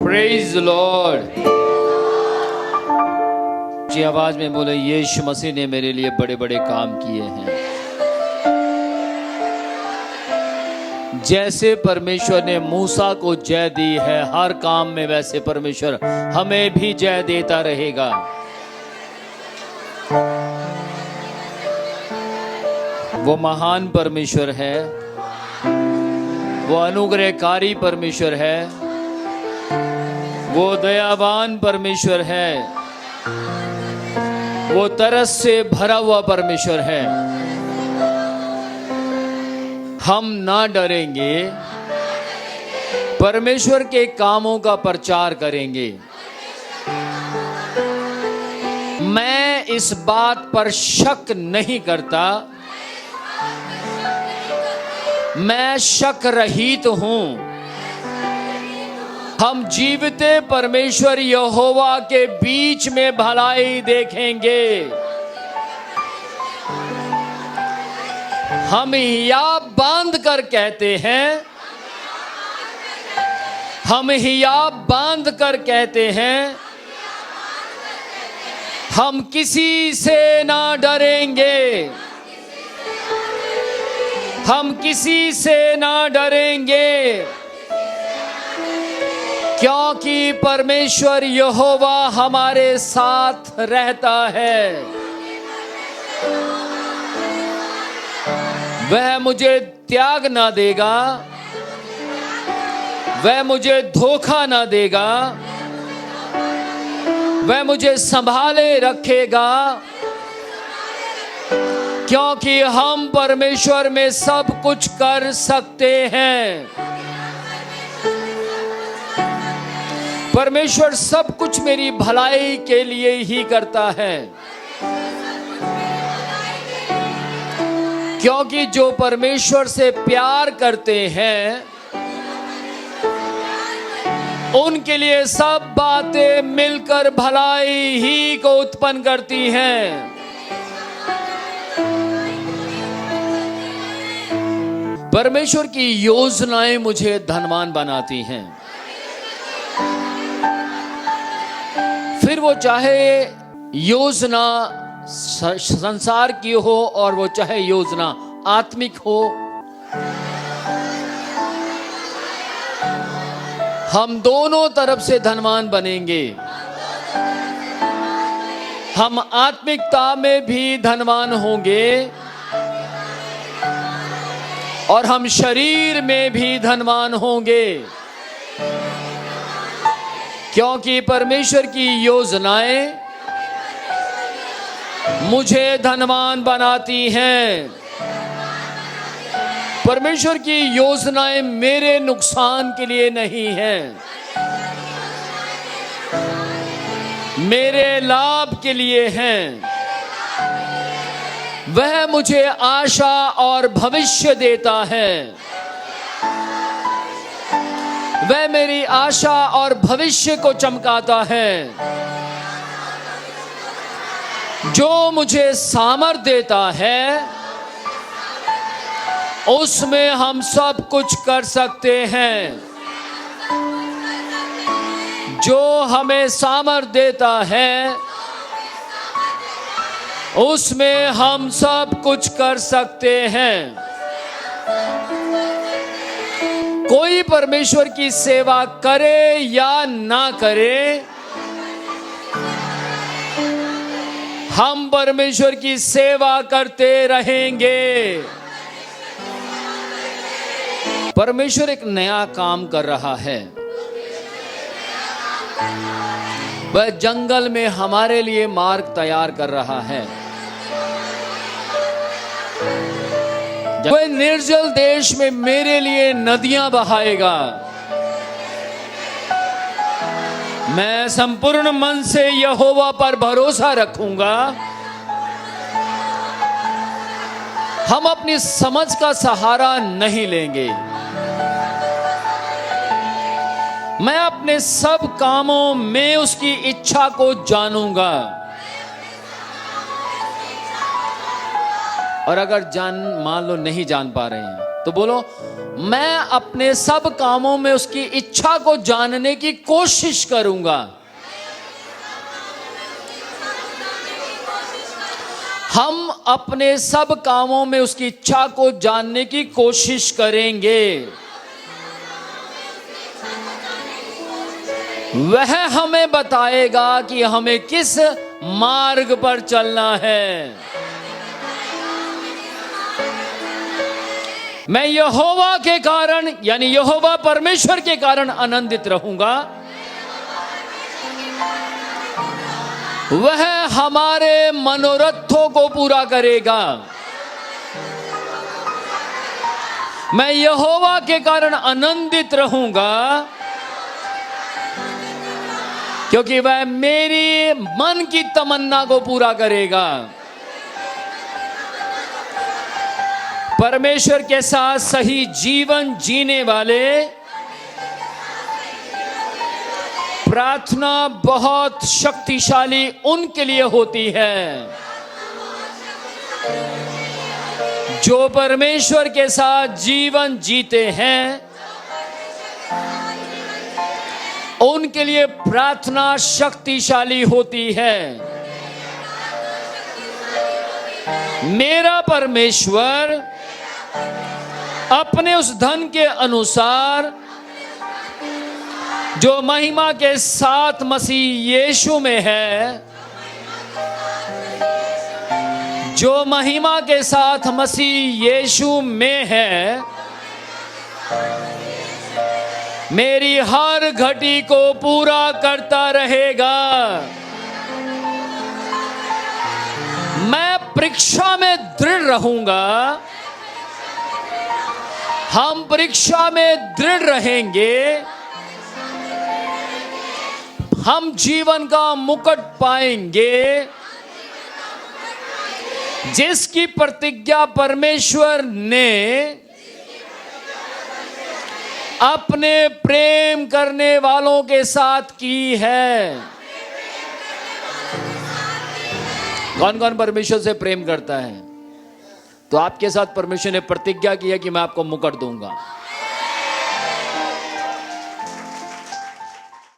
Praise Lord. जी आवाज में बोले, यीशु मसीह ने मेरे लिए बड़े बड़े काम किए हैं। जैसे परमेश्वर ने मूसा को जय दी है हर काम में, वैसे परमेश्वर हमें भी जय देता रहेगा। वो महान परमेश्वर है, वो अनुग्रहकारी परमेश्वर है, वो दयावान परमेश्वर है, वो तरस से भरा हुआ परमेश्वर है। हम ना डरेंगे, परमेश्वर के कामों का प्रचार करेंगे। मैं इस बात पर शक नहीं करता, मैं शक रहित हूं। हम जीवते परमेश्वर यहोवा के बीच में भलाई देखेंगे। हम हियाब बांध कर कहते हैं, हम हियाब बांध कर कहते हैं, हम किसी से ना डरेंगे, हम किसी से ना डरेंगे, क्योंकि परमेश्वर यहोवा हमारे साथ रहता है। वह मुझे त्याग ना देगा, वह मुझे धोखा ना देगा, वह मुझे संभाले रखेगा, क्योंकि हम परमेश्वर में सब कुछ कर सकते हैं। परमेश्वर सब कुछ मेरी भलाई के लिए ही करता है, क्योंकि जो परमेश्वर से प्यार करते हैं उनके लिए सब बातें मिलकर भलाई ही को उत्पन्न करती हैं। परमेश्वर की योजनाएं मुझे धनवान बनाती हैं। फिर वो चाहे योजना संसार की हो और वो चाहे योजना आत्मिक हो, हम दोनों तरफ से धनवान बनेंगे। हम आत्मिकता में भी धनवान होंगे और हम शरीर में भी धनवान होंगे, क्योंकि परमेश्वर की योजनाएं मुझे धनवान बनाती हैं। परमेश्वर की योजनाएं मेरे नुकसान के लिए नहीं हैं, मेरे लाभ के लिए हैं। वह मुझे आशा और भविष्य देता है, वह मेरी आशा और भविष्य को चमकाता है। जो मुझे सामर्थ देता है उसमें हम सब कुछ कर सकते हैं। जो हमें सामर्थ देता है उसमें हम सब कुछ कर सकते हैं। कोई परमेश्वर की सेवा करे या ना करे, हम परमेश्वर की सेवा करते रहेंगे। परमेश्वर एक नया काम कर रहा है। वह जंगल में हमारे लिए मार्ग तैयार कर रहा है। वह निर्जल देश में मेरे लिए नदियां बहाएगा। मैं संपूर्ण मन से यहोवा पर भरोसा रखूंगा। हम अपनी समझ का सहारा नहीं लेंगे। मैं अपने सब कामों में उसकी इच्छा को जानूंगा। और अगर मान लो नहीं जान पा रहे हैं तो बोलो, मैं अपने सब कामों में उसकी इच्छा को जानने की कोशिश करूंगा। हम अपने सब कामों में उसकी इच्छा को जानने की कोशिश करेंगे। वह हमें बताएगा कि हमें किस मार्ग पर चलना है। मैं यहोवा के कारण यानी यहोवा परमेश्वर के कारण आनंदित रहूंगा। वह हमारे मनोरथों को पूरा करेगा। मैं यहोवा के कारण आनंदित रहूंगा क्योंकि वह मेरी मन की तमन्ना को पूरा करेगा। परमेश्वर के साथ सही जीवन जीने वाले प्रार्थना बहुत शक्तिशाली उनके लिए होती है जो परमेश्वर के साथ जीवन जीते हैं। उनके लिए प्रार्थना शक्तिशाली होती है। मेरा परमेश्वर अपने उस धन के अनुसार जो महिमा के साथ मसीह यीशु में है, जो महिमा के साथ मसीह यीशु में है, मेरी हर घटी को पूरा करता रहेगा। मैं परीक्षा में दृढ़ रहूंगा। हम परीक्षा में दृढ़ रहेंगे। हम जीवन का मुकुट पाएंगे जिसकी प्रतिज्ञा परमेश्वर ने अपने प्रेम करने वालों के साथ की है। कौन कौन परमेश्वर से प्रेम करता है? तो आपके साथ परमेश्वर ने प्रतिज्ञा की है कि मैं आपको मुकुट दूंगा।